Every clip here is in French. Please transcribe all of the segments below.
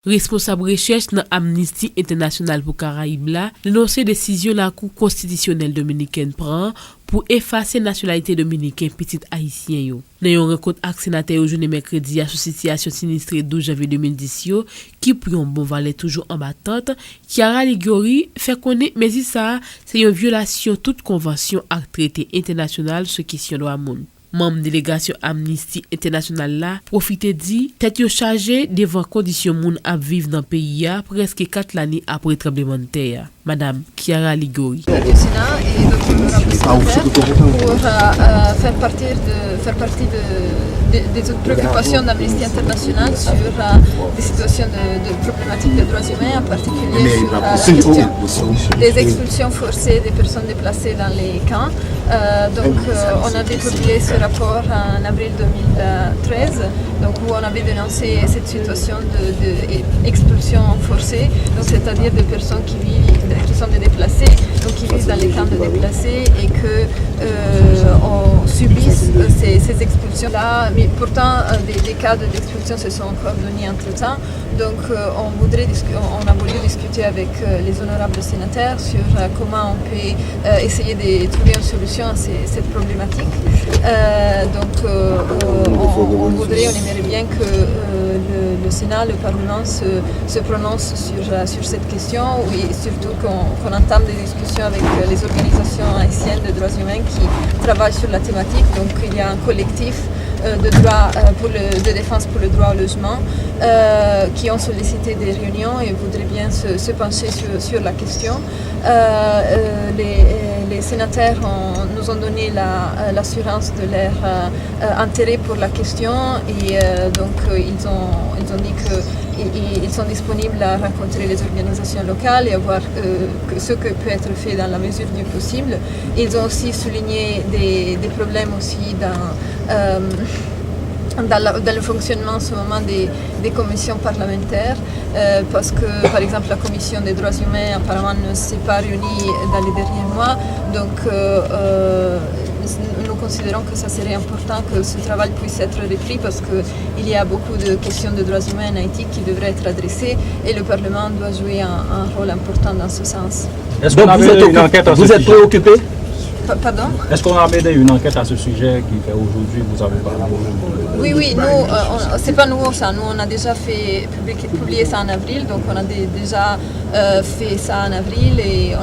Responsable recherche dans Amnesty International pour Caraïbes là, dénonce décision la Cour constitutionnelle dominicaine prend pour effacer nationalité dominicaine petit haïtien yo. Dans une rencontre avec sénateur journée mercredi à situation sinistrée 12 janvier 2010 yo, qui pour un bon valet toujours en battante, Chiara Ligori fait connaître mais ça c'est une violation toute convention et traité international sur question droit monde. Membre délégation Amnesty International là profité dit tête yo chargé devant condition moun à vivre dans pays a presque 4 années après tremblement de terre. Madame Chiara Ligori. Du Sénat et de pour faire partie des préoccupations d'Amnesty International sur des situations de problématiques de droits humains, en particulier sur la question des expulsions forcées des personnes déplacées dans les camps. On avait publié ce rapport en avril 2013, où on avait dénoncé cette situation d'expulsion forcée, c'est-à-dire de personnes qui sont des déplacés, qui vivent dans les camps de déplacés et que subissent ces expulsions-là. Mais pourtant, des cas d'expulsion se sont encore donnés entre-temps. Donc, on a voulu discuter avec les honorables sénateurs sur comment on peut essayer de trouver une solution à cette problématique. On aimerait bien que le Sénat, le Parlement se prononce sur cette question et surtout qu'on entame des discussions avec les organisations haïtiennes de droits humains qui travaillent sur la thématique. Donc il y a un collectif de défense pour le droit au logement qui ont sollicité des réunions et voudraient bien se pencher sur la question. Les sénateurs nous ont donné l'assurance de leur intérêt pour la question et ils ont dit qu'ils sont disponibles à rencontrer les organisations locales et à voir ce que peut être fait dans la mesure du possible. Ils ont aussi souligné des problèmes aussi dans le fonctionnement en ce moment des commissions parlementaires parce que par exemple la commission des droits humains apparemment ne s'est pas réunie dans les derniers mois, donc nous considérons que ça serait important que ce travail puisse être repris parce qu'il y a beaucoup de questions de droits humains en Haïti qui devraient être adressées et le Parlement doit jouer un rôle important dans ce sens. Est-ce qu'on avait une enquête à ce sujet? Vous êtes préoccupé? Pardon? Est-ce qu'on a mené une enquête à ce sujet qui fait aujourd'hui vous avez parlé? Oui, nous, c'est pas nouveau ça. Nous, on a déjà publié ça en avril, donc on a déjà fait ça en avril et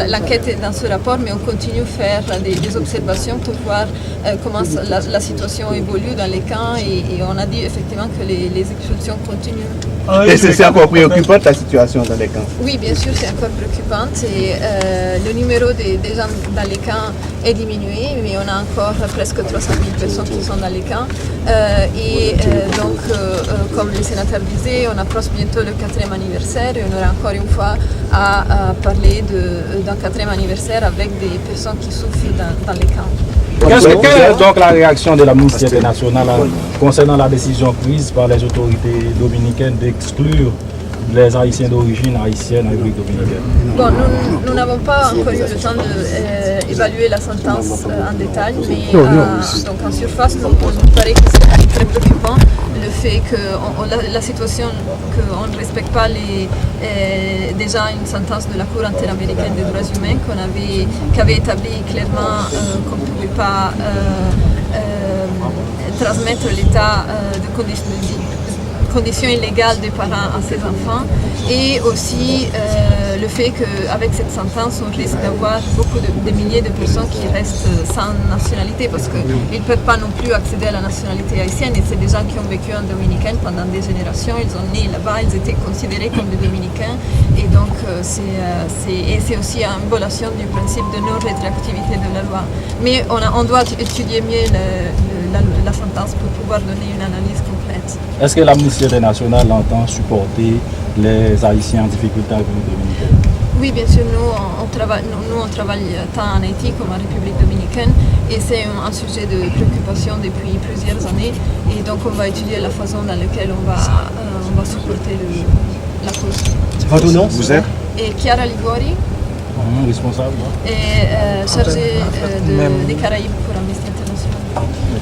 l'enquête est dans ce rapport, mais on continue à faire des observations pour voir comment la situation évolue dans les camps et on a dit effectivement que les expulsions continuent. Et c'est encore préoccupant la situation dans les camps? Oui, bien sûr, c'est encore préoccupant et le numéro des gens dans les camps est diminué, mais on a encore presque 300 000 personnes qui sont dans les camps. Comme le sénateur disait, on approche bientôt le 4e anniversaire et on aura encore une fois à parler d'un 4e anniversaire avec des personnes qui souffrent dans les camps. Quelle est donc la réaction de l'Amnesty International concernant la décision prise par les autorités dominicaines d'exclure les Haïtiens d'origine haïtienne en République dominicaine? Bon, nous n'avons pas encore eu le temps d'évaluer la sentence en détail, mais donc en surface, nous paraît que c'est très préoccupant le fait que la situation qu'on ne respecte pas déjà une sentence de la Cour interaméricaine des droits humains qui avait établi clairement qu'on ne pouvait pas transmettre l'état de conditions illégales des parents à ses enfants et aussi le fait qu'avec cette sentence on risque d'avoir des milliers de personnes qui restent sans nationalité parce qu'ils ne peuvent pas non plus accéder à la nationalité haïtienne et c'est des gens qui ont vécu en Dominicaine pendant des générations, ils ont né là-bas, ils étaient considérés comme des Dominicains et donc c'est aussi une violation du principe de non-rétroactivité de la loi. Mais on doit étudier mieux la sentence pour pouvoir donner une analyse complète. Est-ce que l'Amnesty International entend supporter les Haïtiens en difficulté en République dominicaine? Oui, bien sûr, nous on travaille tant en Haïti comme en République dominicaine et c'est un sujet de préoccupation depuis plusieurs années et donc on va étudier la façon dans laquelle on va supporter la cause. Votre nom? Vous êtes? Et Chiara Ligori, Responsable. et chargée des Caraïbes pour Amnesty International.